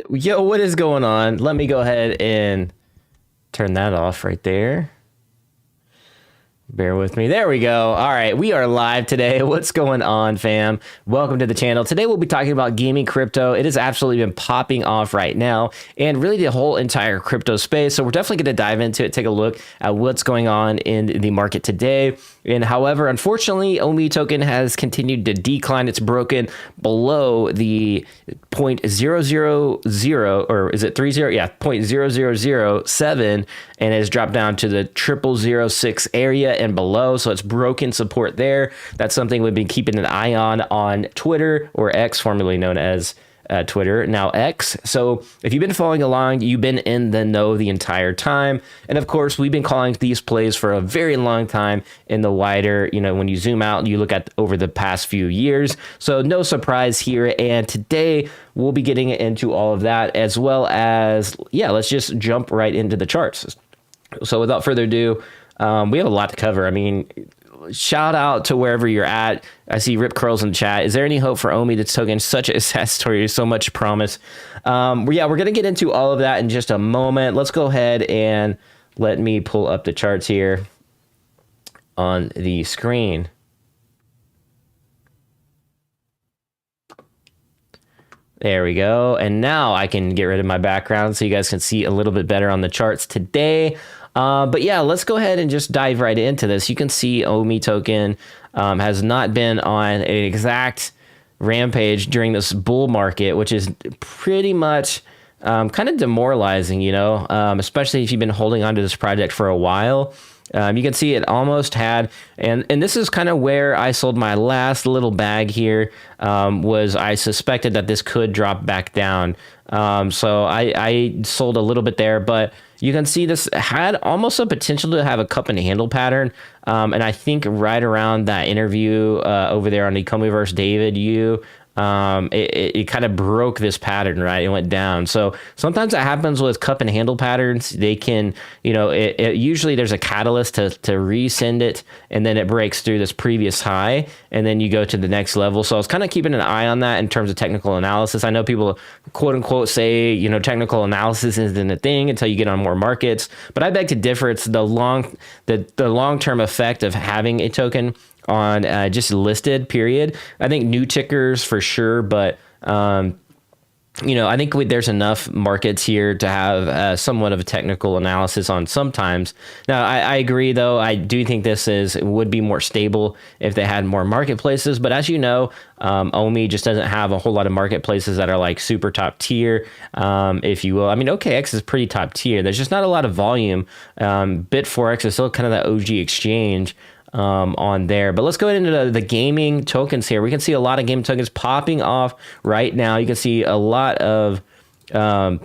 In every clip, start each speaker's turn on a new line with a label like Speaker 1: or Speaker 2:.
Speaker 1: Yo, what is going on? Let me go ahead and turn that off right there. Bear with me. There we go. All right, we are live today. What's going on, fam? Welcome to the channel. Today we'll be talking about gaming crypto. It has absolutely been popping off right now, and really the whole entire crypto space. So we're definitely going to dive into it, take a look at what's going on in the market today. And however, unfortunately, OMI token has continued to decline. It's broken below the 0.000, or is it 30? Yeah, 0.0007, and has dropped down to the 0006 area and below. So it's broken support there. That's something we've been keeping an eye on Twitter, or X, formerly known as Twitter, now X. So if you've been following along, you've been in the know the entire time. And of course, we've been calling these plays for a very long time in the wider, when you zoom out and you look at over the past few years. So no surprise here. And today we'll be getting into all of that, as well as, let's just jump right into the charts. So without further ado, we have a lot to cover. I mean, shout out to wherever you're at. I see Rip Curls in the chat. Is there any hope for OMI that's token? Such a sad story, so much promise. We're going to get into all of that in just a moment. Let's go ahead and let me pull up the charts here on the screen. There we go. And now I can get rid of my background so you guys can see a little bit better on the charts today. But yeah, let's go ahead and just dive right into this. You can see OMI token has not been on an exact rampage during this bull market, which is pretty much kind of demoralizing, especially if you've been holding on to this project for a while. You can see it almost had, and this is kind of where I sold my last little bag here, was I suspected that this could drop back down. So I sold a little bit there, but you can see this had almost a potential to have a cup and handle pattern. And I think right around that interview over there on the Comey versus David it kind of broke this pattern, right? It went down. So sometimes that happens with cup and handle patterns. They can, usually there's a catalyst to resend it, and then it breaks through this previous high, and then you go to the next level. So I was kind of keeping an eye on that in terms of technical analysis. I know people quote unquote say, technical analysis isn't a thing until you get on more markets, but I beg to differ. It's the long-term effect of having a token on just listed period. I think new tickers for sure, but I think there's enough markets here to have somewhat of a technical analysis on sometimes. Now, I agree, though. I do think this would be more stable if they had more marketplaces. But as you know, OMI just doesn't have a whole lot of marketplaces that are like super top tier, if you will. I mean, OKX is pretty top tier. There's just not a lot of volume. Bit4x is still kind of that OG exchange on there. But let's go into the gaming tokens here. We can see a lot of game tokens popping off right now. You can see a lot of the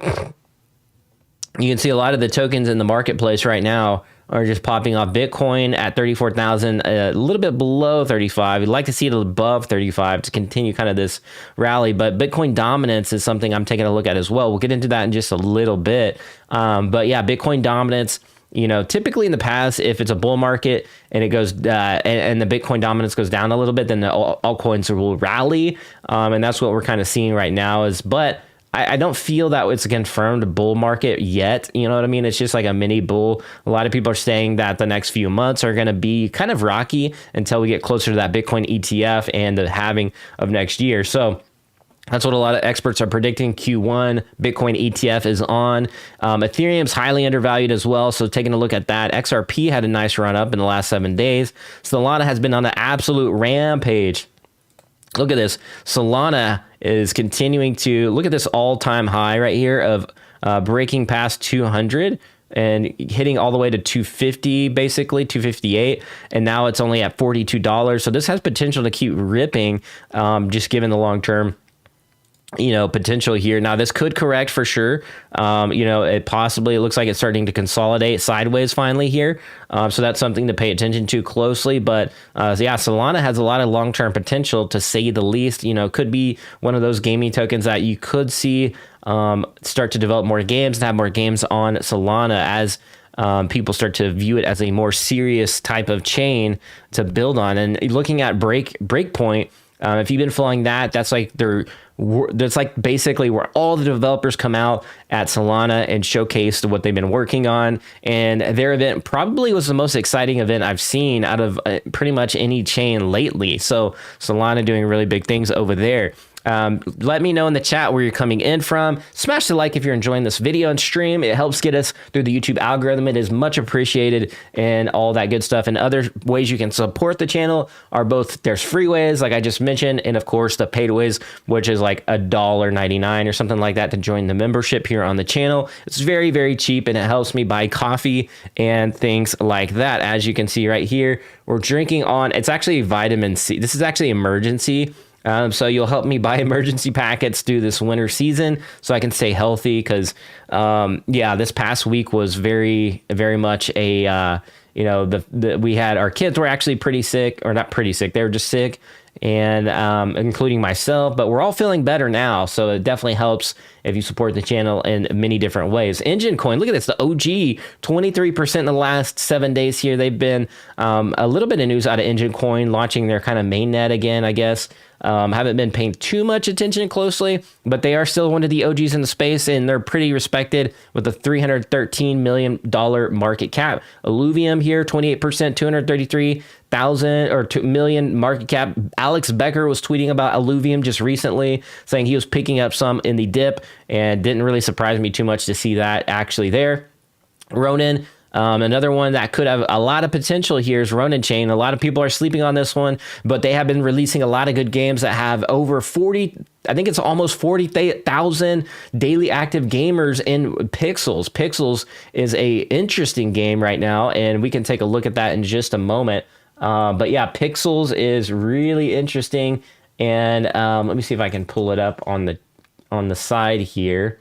Speaker 1: tokens in the marketplace right now are just popping off. Bitcoin at 34,000, a little bit below 35. We'd like to see it above 35 to continue kind of this rally, but Bitcoin dominance is something I'm taking a look at as well. We'll get into that in just a little bit. But yeah, Bitcoin dominance typically in the past, if it's a bull market and it goes and the Bitcoin dominance goes down a little bit, then the altcoins will rally. And that's what we're kind of seeing right now but I don't feel that it's a confirmed bull market yet. You know what I mean? It's just like a mini bull. A lot of people are saying that the next few months are going to be kind of rocky until we get closer to that Bitcoin ETF and the halving of next year. So that's what a lot of experts are predicting. Q1 Bitcoin ETF is on. Ethereum's highly undervalued as well. So taking a look at that, XRP had a nice run up in the last 7 days. Solana has been on an absolute rampage. Look at this. Solana is continuing to look at this all-time high right here of breaking past 200 and hitting all the way to 250, basically 258. And now it's only at $42. So this has potential to keep ripping, just given the long-term potential here. Now this could correct for sure. It looks like it's starting to consolidate sideways finally here. So that's something to pay attention to closely. But Solana has a lot of long-term potential, to say the least. Could be one of those gaming tokens that you could see start to develop more games and have more games on Solana as people start to view it as a more serious type of chain to build on. And looking at Breakpoint, if you've been following that, that's like basically where all the developers come out at Solana and showcase what they've been working on. And their event probably was the most exciting event I've seen out of pretty much any chain lately. So Solana doing really big things over there. Let me know in the chat where you're coming in from. Smash the like if you're enjoying this video and stream. It helps get us through the YouTube algorithm. It is much appreciated, and all that good stuff. And other ways you can support the channel are both, there's free ways like I just mentioned, and of course the paid ways, which is like $1.99 or something like that to join the membership here on the channel. It's very, very cheap, and it helps me buy coffee and things like that. As you can see right here, we're drinking on, it's actually vitamin C. This is actually emergency. So you'll help me buy emergency packets through this winter season so I can stay healthy, because, this past week was very, very much a, we had, our kids were actually pretty sick, or not pretty sick, they were just sick, and including myself, but we're all feeling better now. So it definitely helps if you support the channel in many different ways. Engine Coin, look at this, the OG, 23% in the last 7 days here. They've been a little bit of news out of Engine Coin launching their kind of mainnet again, I guess. Haven't been paying too much attention closely, but they are still one of the OGs in the space, and they're pretty respected with a $313 million market cap. Illuvium here, 28%, 233,000 or 2 million market cap. Alex Becker was tweeting about Illuvium just recently, saying he was picking up some in the dip, and didn't really surprise me too much to see that actually there. Ronin, another one that could have a lot of potential here is Ronin Chain. A lot of people are sleeping on this one, but they have been releasing a lot of good games that have over 40, I think it's almost 40,000 daily active gamers in Pixels. Pixels is a interesting game right now, and we can take a look at that in just a moment. But yeah, Pixels is really interesting. And let me see if I can pull it up on the side here.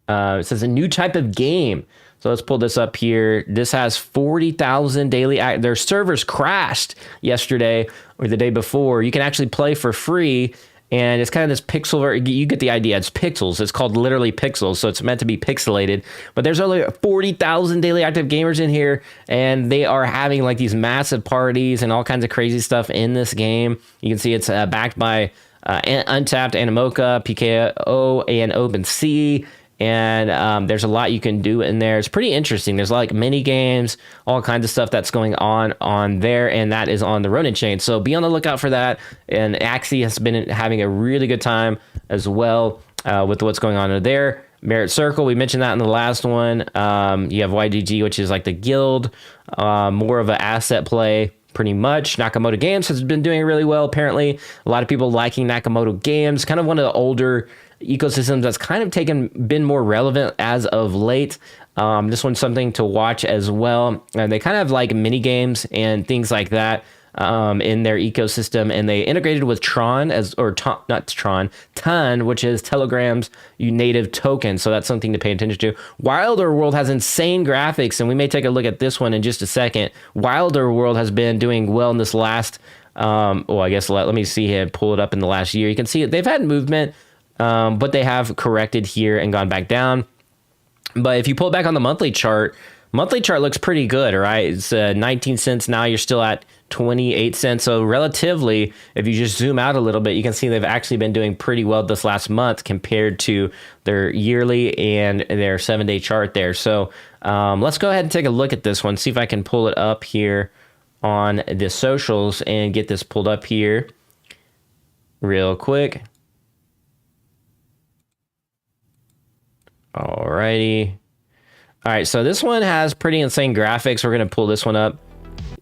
Speaker 1: It says a new type of game. So let's pull this up here. This has 40,000 daily their servers crashed yesterday or the day before. You can actually play for free, and it's kind of this pixel, you get the idea. It's pixels. It's called literally Pixels, so it's meant to be pixelated. But there's only 40,000 daily active gamers in here, and they are having like these massive parties and all kinds of crazy stuff in this game. You can see it's backed by Untapped, Animoca, PKO, and OpenSea. And there's a lot you can do in there. It's pretty interesting. There's like mini games, all kinds of stuff that's going on there, and that is on the Ronin chain. So be on the lookout for that. And Axie has been having a really good time as well with what's going on there. Merit Circle, we mentioned that in the last one. You have YGG, which is like the guild, more of an asset play. Pretty much. Nakamoto Games has been doing really well, apparently. A lot of people liking Nakamoto Games. Kind of one of the older ecosystems that's kind of been more relevant as of late. This one's something to watch as well. And they kind of have like mini games and things like that in their ecosystem, and they integrated with Tron Ton, which is Telegram's native token. So that's something to pay attention to. Wilder World has insane graphics, and we may take a look at this one in just a second. Wilder World has been doing well in this last, I guess let me see here, pull it up in the last year. You can see it. They've had movement, but they have corrected here and gone back down. But if you pull it back on the monthly chart, monthly chart looks pretty good, right? It's 19 cents now. You're still at 28 cents. So relatively, if you just zoom out a little bit, you can see they've actually been doing pretty well this last month compared to their yearly and their 7-day chart there. So let's go ahead and take a look at this one, see if I can pull it up here on the socials and get this pulled up here real quick. Alrighty. All right, so this one has pretty insane graphics. We're gonna pull this one up.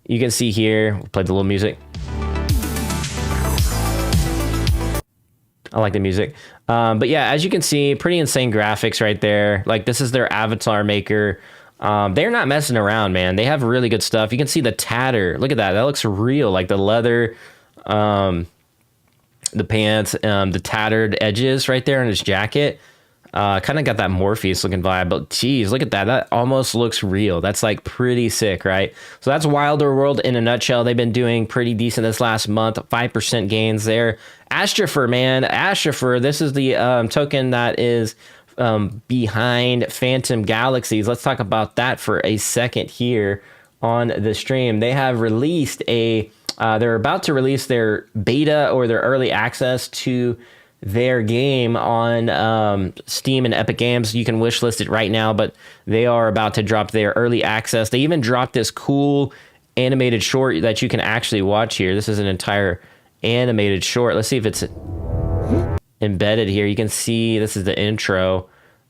Speaker 1: You can see here, we'll play the little music. I like the music. But yeah, as you can see, pretty insane graphics right there. Like, this is their avatar maker. They're not messing around, man. They have really good stuff. You can see the tatter. Look at that. That looks real. Like the leather, the pants, the tattered edges right there on his jacket. Kind of got that Morpheus looking vibe, but geez, look at that. That almost looks real. That's like pretty sick, right? So that's Wilder World in a nutshell. They've been doing pretty decent this last month, 5% gains there. Astropher, man, Astropher, this is the token that is behind Phantom Galaxies. Let's talk about that for a second here on the stream. They have released they're about to release their beta or their early access to their game on Steam and Epic Games. You can wishlist it right now, but they are about to drop their early access. They even dropped this cool animated short that you can actually watch here. This is an entire animated short. Let's see if it's embedded here. You can see this is the intro.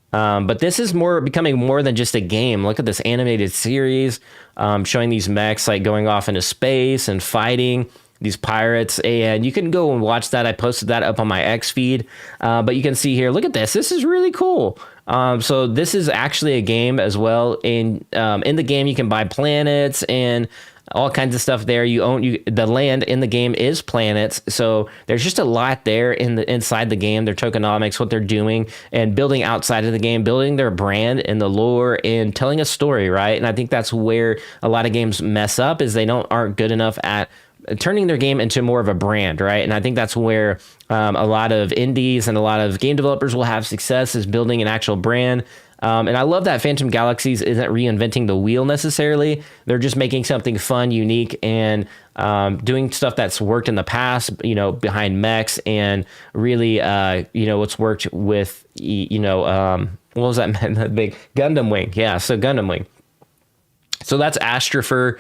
Speaker 1: But this is becoming more than just a game. Look at this animated series showing these mechs like going off into space and fighting these pirates, and you can go and watch that. I posted that up on my X feed, but you can see here, look at this. This is really cool. So this is actually a game as well. In the game, you can buy planets and all kinds of stuff there. The land in the game is planets. So there's just a lot there inside the game, their tokenomics, what they're doing and building outside of the game, building their brand and the lore and telling a story, right? And I think that's where a lot of games mess up, is they aren't good enough at turning their game into more of a brand, right? And I think that's where a lot of indies and a lot of game developers will have success, is building an actual brand. And I love that Phantom Galaxies isn't reinventing the wheel necessarily. They're just making something fun, unique, and doing stuff that's worked in the past, behind mechs, and really, what's worked with, what was that? That big Gundam Wing. Yeah, so Gundam Wing. So that's Astropher.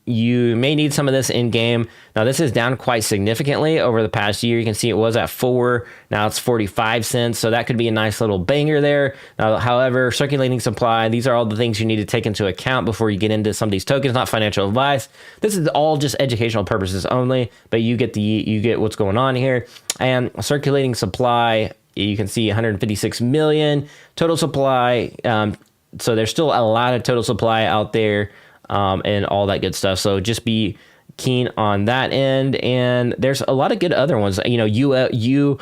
Speaker 1: You may need some of this in game. Now this is down quite significantly over the past year. You can see it was at 4, now it's 45 cents. So that could be a nice little banger there. Now, however, circulating supply, these are all the things you need to take into account before you get into some of these tokens. Not financial advice. This is all just educational purposes only, but you get what's going on here. And circulating supply, you can see 156 million total supply. So there's still a lot of total supply out there. And all that good stuff. So just be keen on that end. And there's a lot of good other ones. UOS,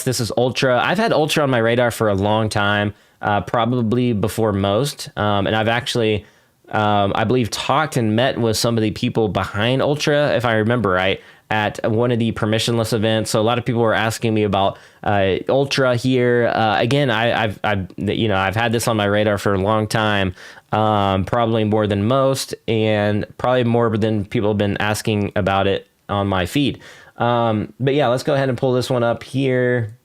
Speaker 1: this is Ultra. I've had Ultra on my radar for a long time, probably before most. And I've actually, I believe, talked and met with some of the people behind Ultra, if I remember right, at one of the permissionless events. So a lot of people were asking me about Ultra here. Again, I've had this on my radar for a long time, probably more than most, and probably more than people have been asking about it on my feed. But yeah, let's go ahead and pull this one up here.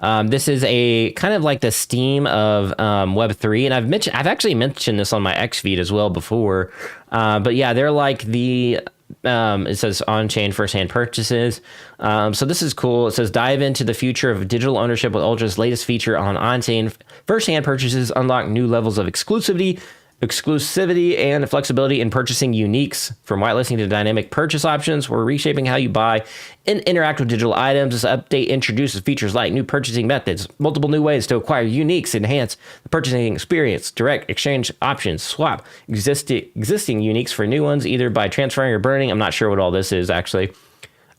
Speaker 1: This is a kind of like the Steam of Web3, and I've actually mentioned this on my X feed as well before. But yeah, they're like the it says on-chain first-hand purchases. So this is cool. It says dive into the future of digital ownership with Ultra's latest feature on on-chain first-hand purchases. Unlock new levels of exclusivity and flexibility in purchasing uniques. From whitelisting to dynamic purchase options, we're reshaping how you buy and interact with digital items. This update introduces features like new purchasing methods, multiple new ways to acquire uniques, enhance the purchasing experience, direct exchange options, swap existing uniques for new ones, either by transferring or burning. I'm not sure what all this is actually.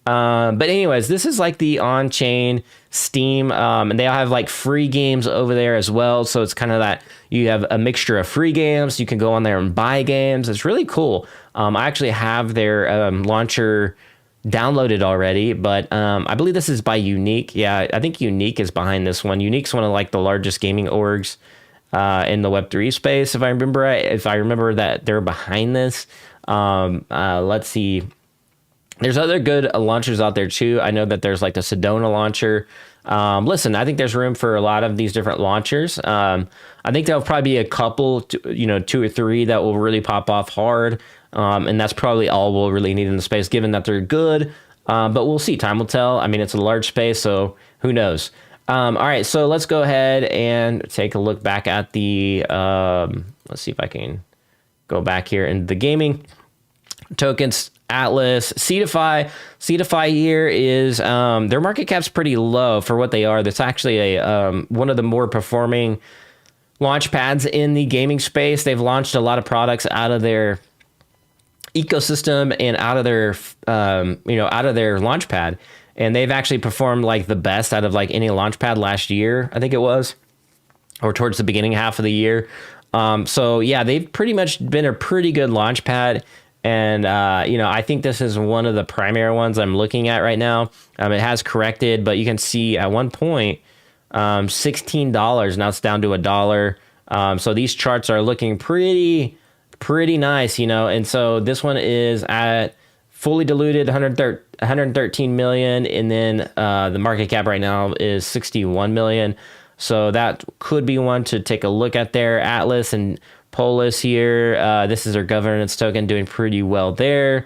Speaker 1: But anyways, this is like the on-chain Steam, and they all have like free games over there as well. So it's kind of that you have a mixture of free games. You can go on there and buy games. It's really cool. I actually have their launcher downloaded already, but I believe this is by Unique. Yeah, I think Unique is behind this one. Unique's one of like the largest gaming orgs in the Web3 space, if I remember right. If I remember that they're behind this. Let's see. There's other good launchers out there too. I know that there's like the Sedona launcher. Listen, I think there's room for a lot of these different launchers. I think there'll probably be a couple, 2 or 3 that will really pop off hard. And that's probably all we'll really need in the space, given that they're good. But we'll see. Time will tell. I mean, it's a large space, so who knows? All right, so let's go ahead and take a look back at the, let's see if I can go back here into the gaming tokens. Atlas, Cetify here is their market cap's pretty low for what they are. That's actually a one of the more performing launch pads in the gaming space. They've launched a lot of products out of their ecosystem and out of their launch pad, and they've actually performed like the best out of like any launch pad last year, I think it was, or towards the beginning half of the year. So yeah, they've pretty much been a pretty good launch pad. And, I think this is one of the primary ones I'm looking at right now. It has corrected, but you can see at one point, $16. Now it's down to $1. So these charts are looking pretty nice, And so this one is at fully diluted 113 million. And then the market cap right now is 61 million. So that could be one to take a look at there. Atlas and Polis here. This is their governance token, doing pretty well there.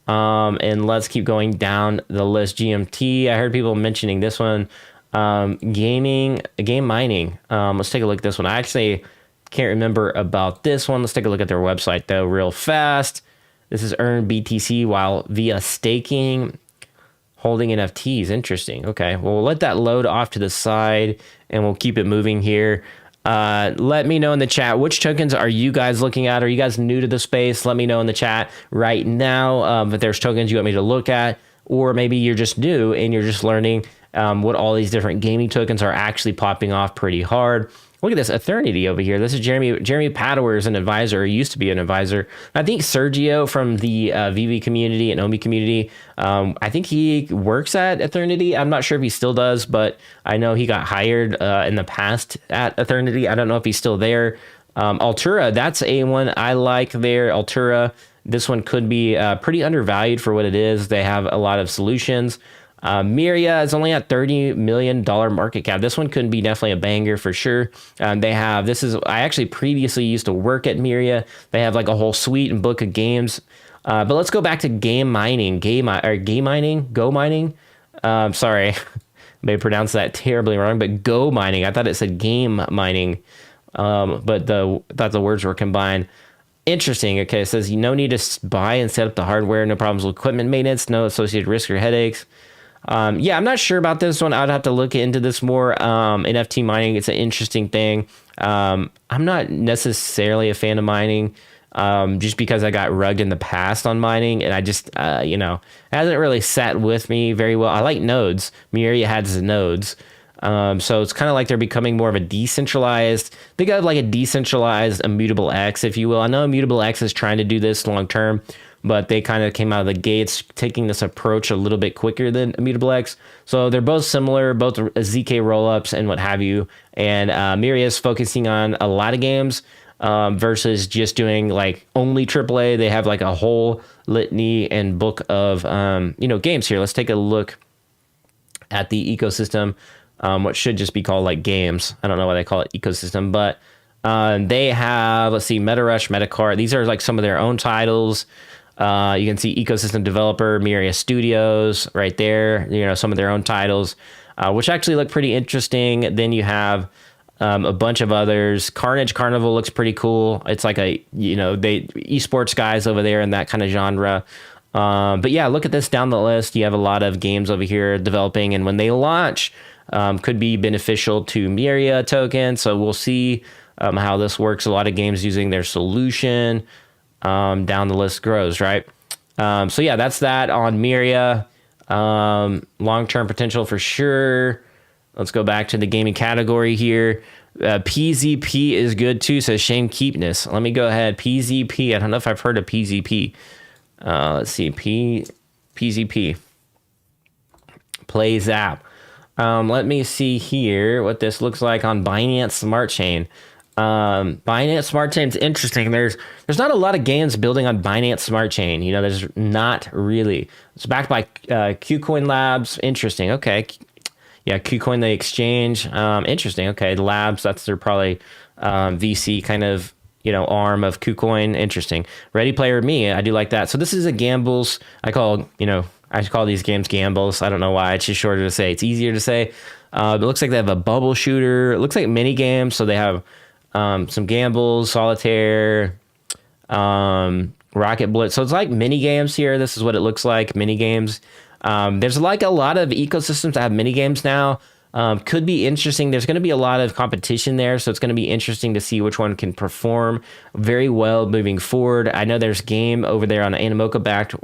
Speaker 1: And let's keep going down the list. GMT, I heard people mentioning this one. Game mining. Let's take a look at this one. I actually can't remember about this one. Let's take a look at their website though real fast. This is earn BTC while via staking, holding NFTs. Interesting. Okay, well, we'll let that load off to the side and we'll keep it moving here. Let me know in the chat, which tokens are you guys looking at? Are you guys new to the space? Let me know in the chat right now if there's tokens you want me to look at, or maybe you're just new and you're just learning what all these different gaming tokens are actually popping off pretty hard. Look at this Eternity over here. This is Jeremy Padower is an advisor, or used to be an advisor. I think Sergio from the VV community and OMI community, I think he works at Eternity. I'm not sure if he still does, but I know he got hired in the past at Eternity. I don't know if he's still there. Altura, that's a one I like there. Altura, this one could be pretty undervalued for what it is. They have a lot of solutions. Myria is only at $30 million market cap. This one could be definitely a banger for sure. I actually previously used to work at Myria. They have like a whole suite and book of games. But let's go back to Go mining. Sorry, I may pronounce that terribly wrong, but Go mining. I thought it said game mining, but thought the words were combined. Interesting. Okay, it says no need to buy and set up the hardware, no problems with equipment maintenance, no associated risk or headaches. Yeah, I'm not sure about this one. I'd have to look into this more. NFT mining, it's an interesting thing. I'm not necessarily a fan of mining, just because I got rugged in the past on mining, and I just, it hasn't really sat with me very well. I like nodes. Myria has nodes. So it's kind of like they're becoming more of a decentralized, think of like a decentralized Immutable X, if you will. I know Immutable X is trying to do this long term, but they kind of came out of the gates taking this approach a little bit quicker than Immutable X. So they're both similar, both ZK rollups and what have you. And Myria is focusing on a lot of games versus just doing like only AAA. They have like a whole litany and book of games here. Let's take a look at the ecosystem. What should just be called like games. I don't know why they call it ecosystem, but they have, let's see, MetaRush, Metacart. These are like some of their own titles. You can see ecosystem developer, Myria Studios right there, some of their own titles, which actually look pretty interesting. Then you have a bunch of others. Carnage Carnival looks pretty cool. It's like they esports guys over there in that kind of genre. But yeah, look at this down the list. You have a lot of games over here developing, and when they launch, could be beneficial to Myria token. So we'll see how this works. A lot of games using their solution. Down the list grows, right? So yeah, that's that on Myria. Long-term potential for sure. Let's go back to the gaming category here. PZP is good too, says Shane Keepness. Let me go ahead. PZP, I don't know if I've heard of PZP. Let's see, PZP. Play Zap. Let me see here what this looks like on Binance Smart Chain. Binance Smart Chain's interesting. There's not a lot of games building on Binance Smart Chain. You know, there's not really. It's backed by KuCoin Labs. Interesting. Okay. Yeah, KuCoin the exchange. Interesting. Okay, the labs. That's their probably VC kind of arm of KuCoin. Interesting. Ready Player Me. I do like that. So this is a gambles. I call these games gambles. I don't know why. It's just shorter to say. It's easier to say. It looks like they have a bubble shooter. It looks like mini games. So they have some gambles, solitaire, rocket blitz. So it's like mini games here. This is what it looks like. Mini games. There's like a lot of ecosystems that have mini games now. Could be interesting. There's going to be a lot of competition there, so it's going to be interesting to see which one can perform very well moving forward. I know there's game over there on the Animoca backed,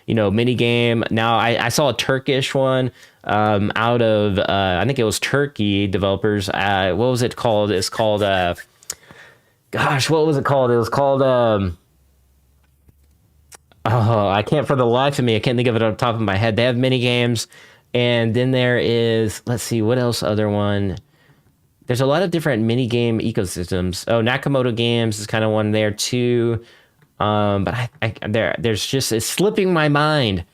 Speaker 1: mini game. Now I saw a Turkish one out of I think it was Turkey developers. What was it called? It's called what was it called? It was called I can't for the life of me. I can't think of it off the top of my head. They have mini games. And then there is, let's see, what else other one? There's a lot of different mini game ecosystems. Oh, Nakamoto Games is kind of one there too. But there's just, it's slipping my mind.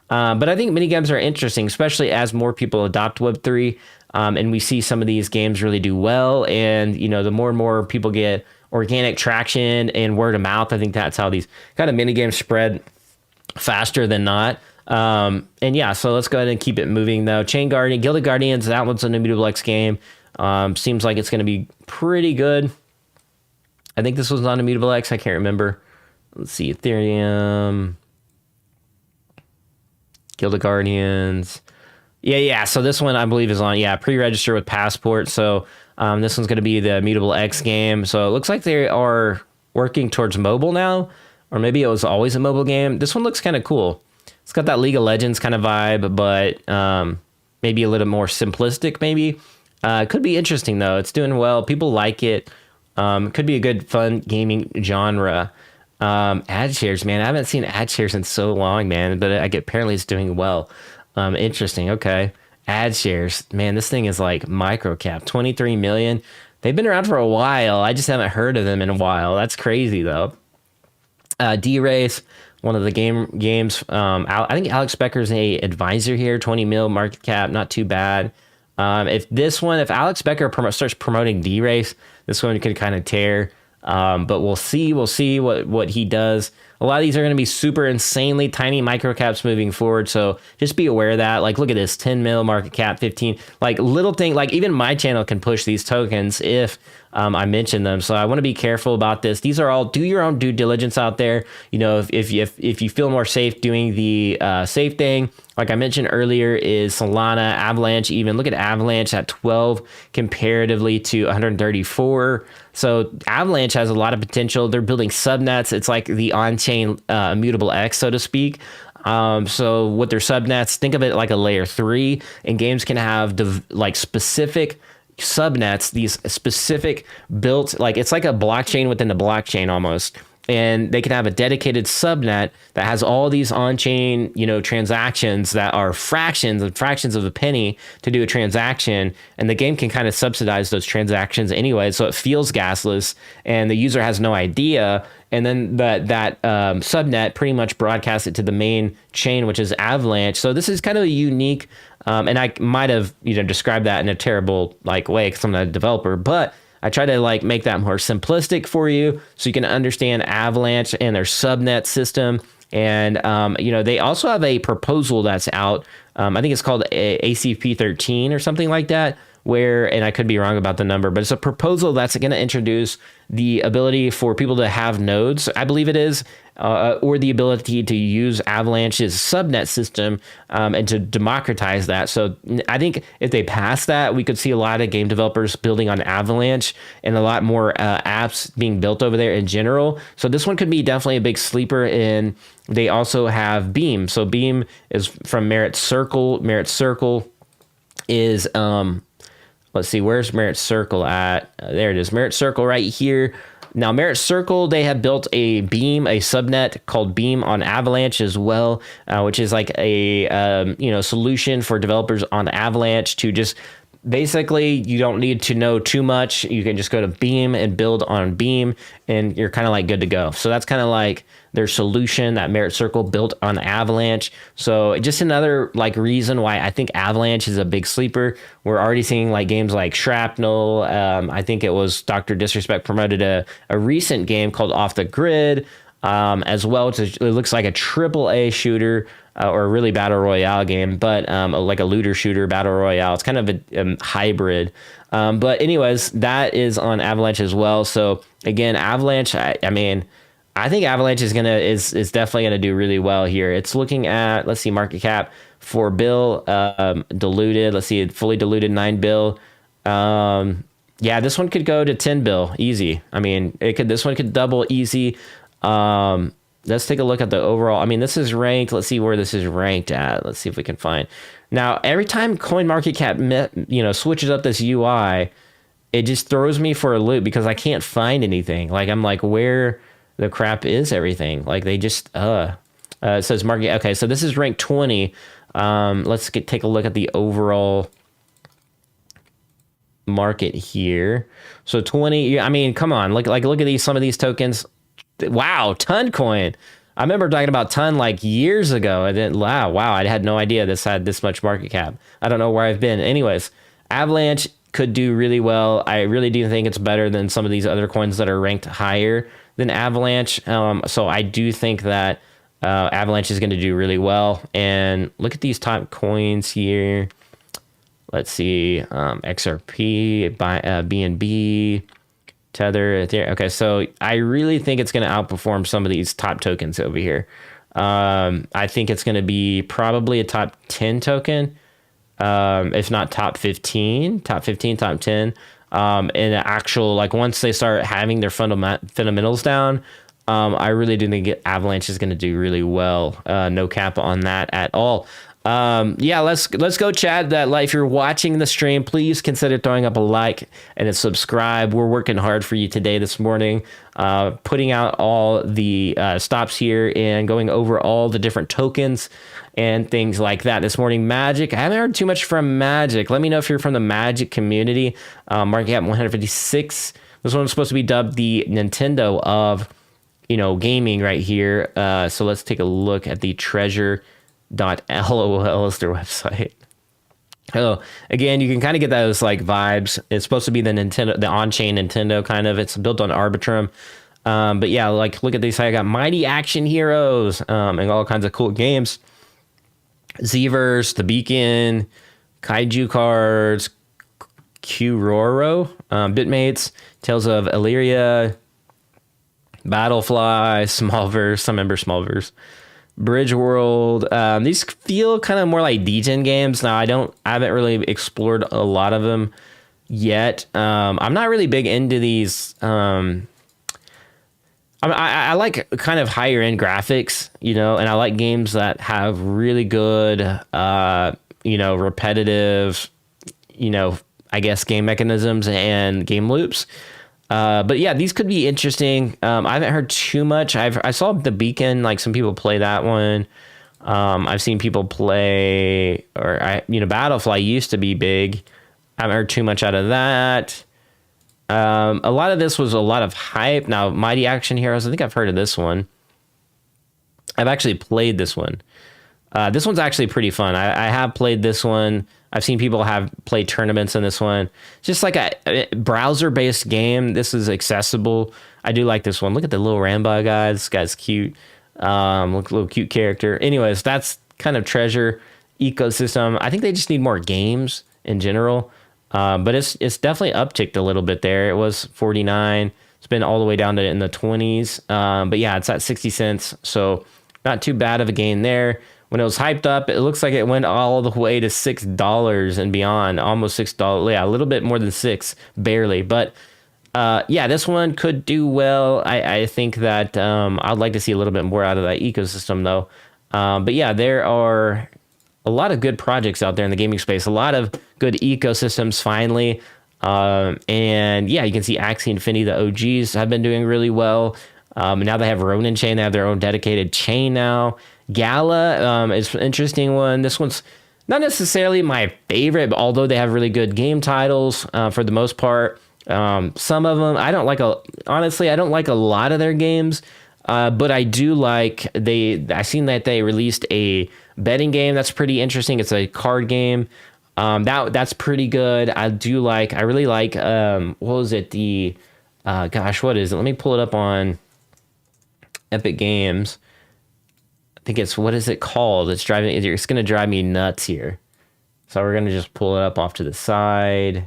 Speaker 1: But I think mini games are interesting, especially as more people adopt Web3. And we see some of these games really do well. And, the more and more people get organic traction and word of mouth, I think that's how these kind of mini games spread faster than not. So let's go ahead and keep it moving though. Chain Guardian, Gilded Guardians, that one's an Immutable X game. Seems like it's going to be pretty good. I think this was on Immutable X. I can't remember. Let's see. Ethereum, Gilded Guardians. Yeah. So this one I believe is on, pre-register with Passport. So this one's going to be the Immutable X game. So it looks like they are working towards mobile now, or maybe it was always a mobile game. This one looks kind of cool. It's got that League of Legends kind of vibe, but maybe a little more simplistic, maybe. Could be interesting, though. It's doing well. People like it. Could be a good, fun gaming genre. Ad shares, man. I haven't seen ad shares in so long, man, but apparently it's doing well. Interesting. Okay. Ad shares. Man, this thing is like micro cap. 23 million. They've been around for a while. I just haven't heard of them in a while. That's crazy, though. D-Race. One of the games. I think Alex Becker's a advisor here. 20 mil market cap, not too bad. If Alex Becker starts promoting D-Race, this one could kind of tear. But we'll see. We'll see what he does. A lot of these are going to be super insanely tiny micro caps moving forward. So just be aware of that. Like, look at this 10 mil market cap, 15. Like little thing. Like even my channel can push these tokens if I mention them. So I want to be careful about this. These are all, do your own due diligence out there. If you feel more safe doing the safe thing, like I mentioned earlier, is Solana, Avalanche. Even look at Avalanche at 12 comparatively to 134. So Avalanche has a lot of potential. They're building subnets. It's like the on-chain Immutable X, so to speak. So with their subnets, think of it like a layer 3, and games can have specific subnets, these specific built, like it's like a blockchain within a blockchain almost. And they can have a dedicated subnet that has all these on-chain, transactions that are fractions of a penny to do a transaction. And the game can kind of subsidize those transactions anyway. So it feels gasless and the user has no idea. And then that subnet pretty much broadcasts it to the main chain, which is Avalanche. So this is kind of a unique, and I might have, described that in a terrible way because I'm not a developer, but I try to make that more simplistic for you so you can understand Avalanche and their subnet system. And, they also have a proposal that's out. I think it's called ACP 13 or something like that, and I could be wrong about the number, but it's a proposal that's going to introduce the ability for people to have nodes, I believe it is, or the ability to use Avalanche's subnet system and to democratize that. So I think if they pass that, we could see a lot of game developers building on Avalanche and a lot more apps being built over there in general. So this one could be definitely a big sleeper. And they also have Beam. So Beam is from Merit Circle. Merit Circle is... let's see, where's Merit Circle at? There it is, Merit Circle right here. Now, Merit Circle, they have built a subnet called Beam on Avalanche as well, which is like a solution for developers on Avalanche to just basically, you don't need to know too much. You can just go to Beam and build on Beam, and you're kind of like good to go. So that's kind of like their solution, that Merit Circle built on Avalanche. So just another like reason why I think Avalanche is a big sleeper. We're already seeing like games like Shrapnel. I think it was Dr. Disrespect promoted a recent game called Off the Grid. As well. It looks like a triple A shooter or a really battle royale game, but like a looter shooter battle royale. It's kind of a hybrid. But anyways, that is on Avalanche as well. So again, Avalanche, I mean, I think Avalanche is definitely gonna do really well here. It's looking at, let's see, market cap 4 bill, diluted. Let's see, fully diluted 9 bill. Yeah, this one could go to 10 bill easy. I mean, this one could double easy. Let's take a look at the overall. I mean, this is ranked. Let's see where this is ranked at. Let's see if we can find. Now, every time CoinMarketCap, switches up this UI, it just throws me for a loop because I can't find anything. Like, I'm like, where the crap is everything? Like, they just, it says market. Okay, so this is ranked 20. Let's take a look at the overall market here. So 20, I mean, come on, look at some of these tokens. Wow, Ton Coin. I remember talking about Ton like years ago. I didn't. Wow, I had no idea this had this much market cap. I don't know where I've been. Anyways, Avalanche could do really well. I really do think it's better than some of these other coins that are ranked higher than Avalanche. So I do think that Avalanche is going to do really well. And look at these top coins here. Let's see, XRP, BNB. Tether, Ethereum. Okay, so I really think it's going to outperform some of these top tokens over here. I think it's going to be probably a top 10 token, if not top 15, top 10. And actual, like once they start having their fundamentals down, I really do think Avalanche is going to do really well. No cap on that at all. Yeah, let's go, Chad. If you're watching the stream, please consider throwing up a like and a subscribe. We're working hard for you this morning, putting out all the stops here and going over all the different tokens and things like that this morning. Magic, I haven't heard too much from Magic. Let me know if you're from the Magic community. Market cap 156. This one's supposed to be dubbed the Nintendo of gaming right here. So let's take a look at the treasure.lol is their website. Oh, again, you can kind of get those like vibes. It's supposed to be the on-chain Nintendo kind of. It's built on Arbitrum. But yeah, like look at these. I got Mighty Action Heroes and all kinds of cool games. Zverse, The Beacon, Kaiju cards, Kuroro, Bitmates, Tales of Illyria, Battlefly, Smallverse. I remember Smallverse. Bridge World. These feel kind of more like degen games. Now I haven't really explored a lot of them yet. I'm not really big into these. I like kind of higher end graphics, and I like games that have really good, repetitive, I guess game mechanisms and game loops. But yeah, these could be interesting. I haven't heard too much. I saw The Beacon, like some people play that one. I've seen people play, Battlefly used to be big. I haven't heard too much out of that. A lot of this was a lot of hype. Now, Mighty Action Heroes, I think I've heard of this one. I've actually played this one. This one's actually pretty fun. I have played this one. I've seen people have played tournaments in this one. Just like a browser-based game. This is accessible. I do like this one. Look at the little Rambo guy. This guy's cute. Little cute character. Anyways, that's kind of treasure ecosystem. I think they just need more games in general. But it's definitely upticked a little bit there. It was 49. It's been all the way down to in the 20s. But yeah, it's at 60 cents. So not too bad of a gain there. When it was hyped up, it looks like it went all the way to $6 and beyond, almost $6. Yeah, a little bit more than $6, barely. But yeah, this one could do well. I think that I'd like to see a little bit more out of that ecosystem, though. But yeah, there are a lot of good projects out there in the gaming space, a lot of good ecosystems finally. And yeah, you can see Axie Infinity, the OGs, have been doing really well. Now they have Ronin Chain. They have their own dedicated chain now. Gala is an interesting one. This one's not necessarily my favorite, but although they have really good game titles for the most part. Some of them I don't like. Honestly, I don't like a lot of their games. But I do like I seen that they released a betting game that's pretty interesting. It's a card game. That's pretty good. I really like what was it? What is it? Let me pull it up on Epic Games. I think what is it called? It's going to drive me nuts here. So we're going to just pull it up off to the side.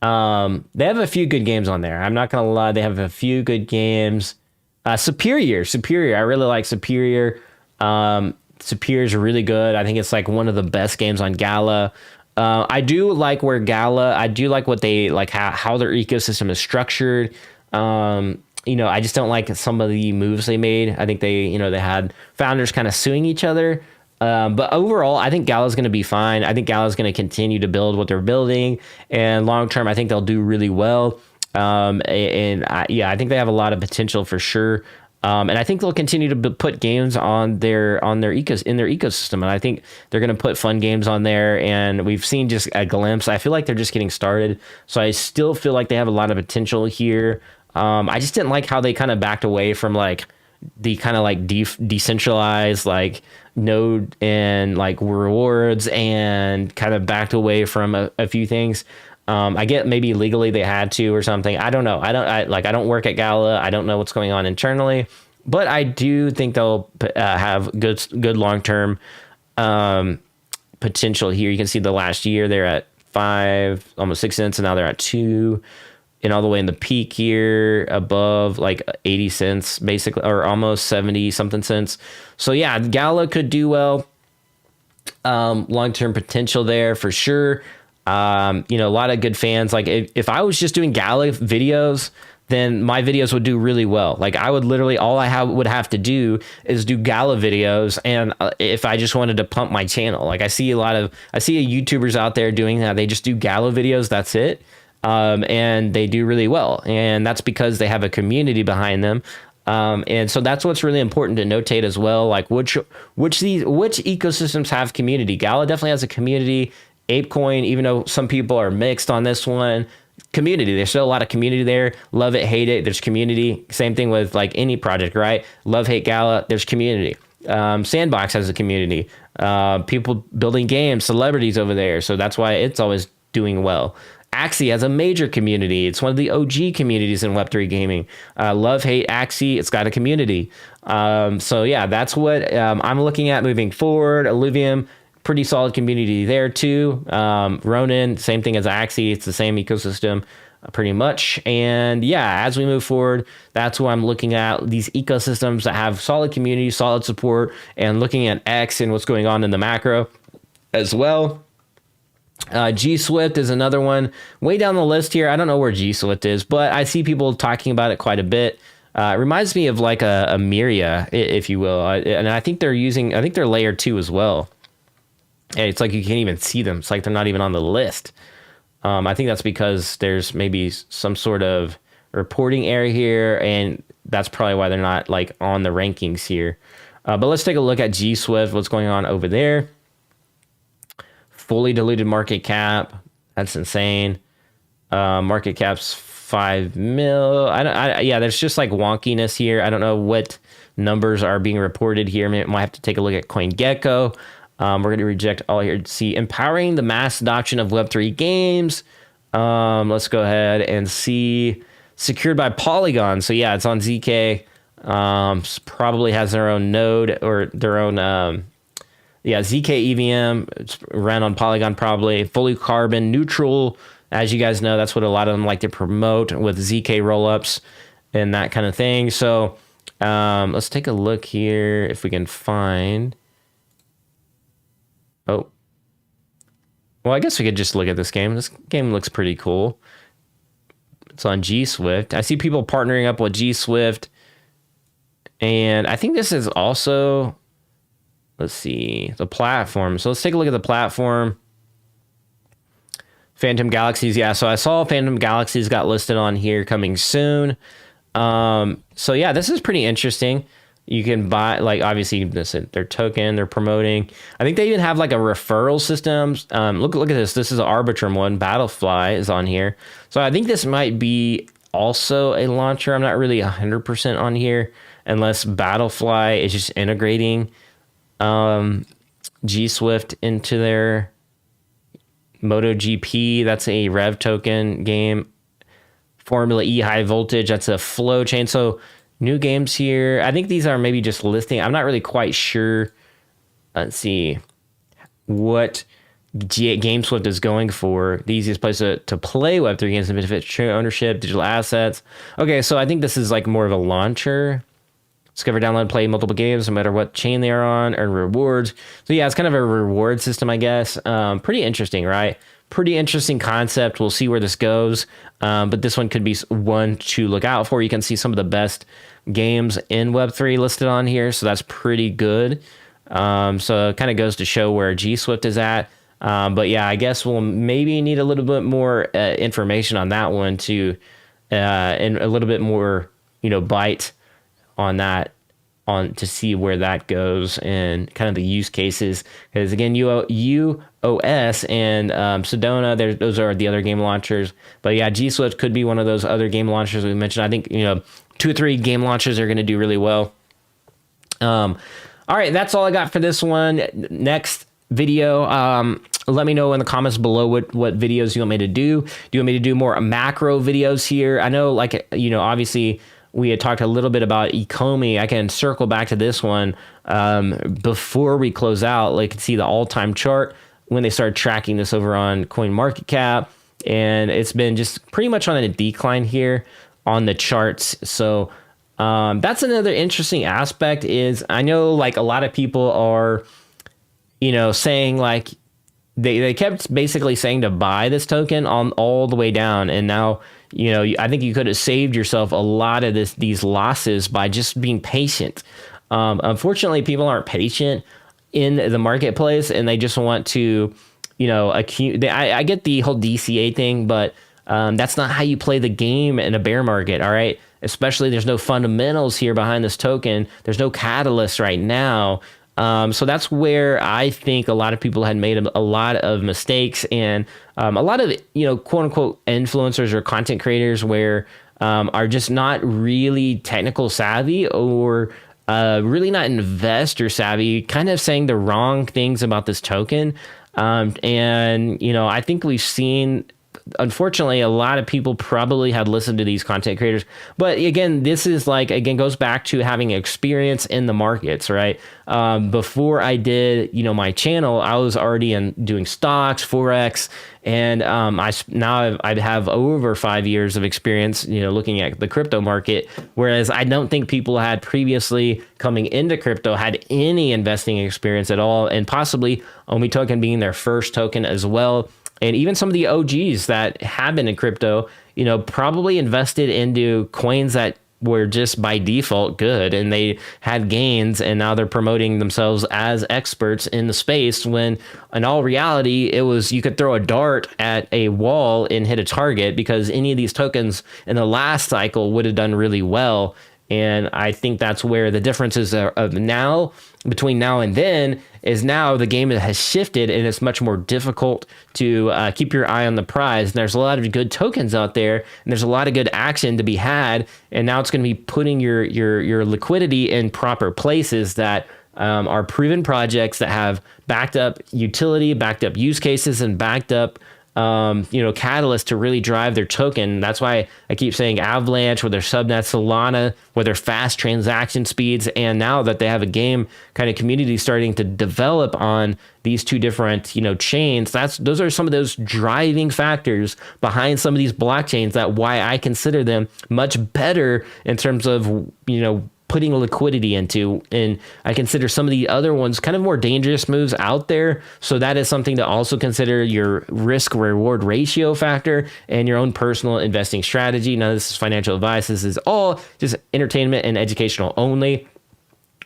Speaker 1: They have a few good games on there. I'm not going to lie. They have a few good games. Superior. I really like Superior. Superior is really good. I think it's like one of the best games on Gala. I do like what they like, how their ecosystem is structured. I just don't like some of the moves they made. I think they had founders kind of suing each other. But overall, I think Gala's going to be fine. I think Gala's going to continue to build what they're building, and long term, I think they'll do really well. I think they have a lot of potential for sure. And I think they'll continue to put games on their ecosystem, and I think they're going to put fun games on there. And we've seen just a glimpse. I feel like they're just getting started, so I still feel like they have a lot of potential here. I just didn't like how they kind of backed away from like the kind of like decentralized like node and like rewards, and kind of backed away from a few things. I get maybe legally they had to or something. I don't know. I don't work at Gala. I don't know what's going on internally, but I do think they'll have good long-term potential here. You can see the last year they're at 5, almost 6 cents, and now they're at 2. And all the way in the peak here above like 80 cents basically, or almost 70 something cents. So yeah, Gala could do well. Long-term potential there for sure. A lot of good fans. Like if I was just doing Gala videos, then my videos would do really well. Like I would literally, all I would have to do is do Gala videos. And if I just wanted to pump my channel, like I see YouTubers out there doing that. They just do Gala videos. That's it. And they do really well, and that's because they have a community behind them. And so that's what's really important to notate as well. Like which ecosystems have community. Gala definitely has a community. ApeCoin, even though some people are mixed on this one, community. There's still a lot of community there. Love it, hate it. There's community. Same thing with like any project, right? Love, hate Gala. There's community. Sandbox has a community. People building games, celebrities over there. So that's why it's always doing well. Axie has a major community. It's one of the OG communities in Web3 gaming. Love, hate Axie. It's got a community. So yeah, that's what I'm looking at moving forward. Illuvium, pretty solid community there too. Ronin, same thing as Axie. It's the same ecosystem pretty much. And yeah, as we move forward, that's what I'm looking at. These ecosystems that have solid community, solid support, and looking at X and what's going on in the macro as well. G Swift is another one way down the list here. I don't know where G Swift is, but I see people talking about it quite a bit. It reminds me of like a Miria, if you will. And I think they're layer 2 as well. And it's like you can't even see them. It's like they're not even on the list. I think that's because there's maybe some sort of reporting error here, and that's probably why they're not like on the rankings here. But let's take a look at G Swift, what's going on over there. Fully diluted market cap. That's insane. Market cap's 5 mil. There's just like wonkiness here. I don't know what numbers are being reported here. Might have to take a look at CoinGecko. We're going to reject all here to see empowering the mass adoption of Web3 games. Let's go ahead and see secured by Polygon. So yeah, it's on ZK. Probably has their own node or their own, ZK EVM. It's ran on Polygon, probably fully carbon neutral. As you guys know, that's what a lot of them like to promote with ZK rollups and that kind of thing. So let's take a look here if we can find. Oh, well, I guess we could just look at this game. This game looks pretty cool. It's on G Swift. I see people partnering up with G Swift, and I think this is also. Let's see, the platform. So let's take a look at the platform. Phantom Galaxies. Yeah, so I saw Phantom Galaxies got listed on here coming soon. So yeah, this is pretty interesting. You can buy, like, obviously their token they're promoting. I think they even have like a referral system. Look at this. This is an Arbitrum one. Battlefly is on here. So I think this might be also a launcher. I'm not really 100% on here unless Battlefly is just integrating G Swift into their MotoGP. That's a Rev token game. Formula E High Voltage. That's a flow chain. So new games here. I think these are maybe just listing. I'm not really quite sure. Let's see what GameSwift is going for. The easiest place to play Web3 games and benefit share ownership, digital assets. Okay, so I think this is like more of a launcher. Discover, download, play multiple games, no matter what chain they are on, earn rewards. So yeah, it's kind of a reward system, I guess. Pretty interesting, right? Pretty interesting concept. We'll see where this goes. But this one could be one to look out for. You can see some of the best games in Web3 listed on here. So that's pretty good. So it kind of goes to show where G Swift is at. But yeah, I guess we'll maybe need a little bit more information on that one to, and a little bit more, bite on that, to see where that goes and kind of the use cases. Because again, UOS and Sedona, those are the other game launchers. But yeah, G Swift could be one of those other game launchers we mentioned. I think 2 or 3 game launchers are going to do really well. All right, that's all I got for this one. Next video, let me know in the comments below what videos you want me to do. Do you want me to do more macro videos here? I know, obviously we had talked a little bit about Ecomi. I can circle back to this one before we close out. Like, you can see the all-time chart when they started tracking this over on CoinMarketCap, and it's been just pretty much on a decline here on the charts. So that's another interesting aspect. Is I know like a lot of people are, saying like they kept basically saying to buy this token on all the way down, and now I think you could have saved yourself a lot of these losses by just being patient. Unfortunately, people aren't patient in the marketplace, and they just want to, accumulate. I get the whole DCA thing, but that's not how you play the game in a bear market. All right, especially there's no fundamentals here behind this token. There's no catalyst right now. So that's where I think a lot of people had made a lot of mistakes, and a lot of, quote unquote influencers or content creators where are just not really technical savvy or really not investor savvy, kind of saying the wrong things about this token. And, I think we've seen, unfortunately, a lot of people probably had listened to these content creators. But again, this is goes back to having experience in the markets, right? Before I did, my channel, I was already doing stocks, Forex, and I have over 5 years of experience, looking at the crypto market. Whereas I don't think people had previously coming into crypto had any investing experience at all, and possibly OMI token being their first token as well. And even some of the OGs that have been in crypto, probably invested into coins that were just by default good, and they had gains, and now they're promoting themselves as experts in the space, when in all reality, it was, you could throw a dart at a wall and hit a target, because any of these tokens in the last cycle would have done really well. And I think that's where the differences of now, between now and then, is now the game has shifted, and it's much more difficult to keep your eye on the prize. And there's a lot of good tokens out there, and there's a lot of good action to be had. And now it's going to be putting your liquidity in proper places that are proven projects that have backed up utility, backed up use cases, and backed up catalyst to really drive their token. That's why I keep saying Avalanche, with their subnet, Solana, with their fast transaction speeds, and now that they have a game kind of community starting to develop on these two different, chains. Those are some of those driving factors behind some of these blockchains, that why I consider them much better in terms of, putting liquidity into, and I consider some of the other ones kind of more dangerous moves out there. So that is something to also consider, your risk reward ratio factor and your own personal investing strategy. Now, this is financial advice. This is all just entertainment and educational only.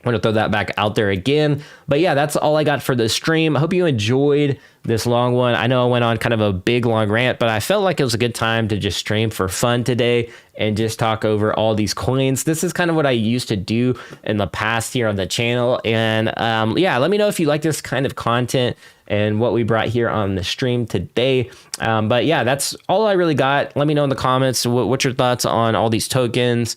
Speaker 1: I want to throw that back out there again. But yeah, that's all I got for the stream. I hope you enjoyed this long one. I know I went on kind of a big long rant, but I felt like it was a good time to just stream for fun today and just talk over all these coins. This is kind of what I used to do in the past here on the channel. And yeah, let me know if you like this kind of content and what we brought here on the stream today. But yeah, that's all I really got. Let me know in the comments what's your thoughts on all these tokens.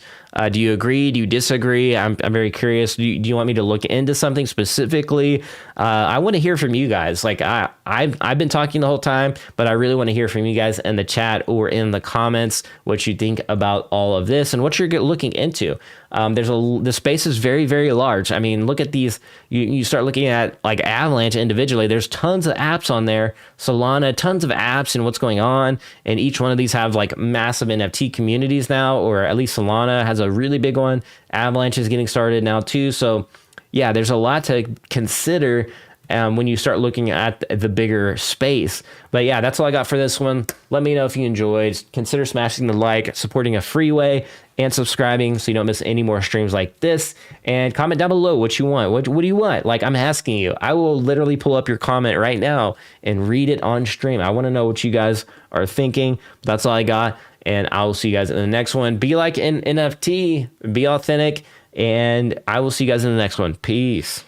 Speaker 1: Do you agree? Do you disagree? I'm very curious. Do you want me to look into something specifically? I want to hear from you guys. Like I've been talking the whole time, but I really want to hear from you guys in the chat or in the comments what you think about all of this and what you're looking into. The space is very, very large. I mean, look at these. You start looking at like Avalanche individually. There's tons of apps on there. Solana, tons of apps and what's going on. And each one of these have like massive NFT communities now, or at least Solana has a really big one. Avalanche is getting started now too. So yeah, there's a lot to consider when you start looking at the bigger space. But yeah, that's all I got for this one. Let me know if you enjoyed. Consider smashing the like, supporting a freeway, and subscribing so you don't miss any more streams like this. And comment down below what you want. What do you want? Like, I'm asking you. I will literally pull up your comment right now and read it on stream. I want to know what you guys are thinking. That's all I got. And I will see you guys in the next one. Be like an NFT, be authentic, and I will see you guys in the next one. Peace.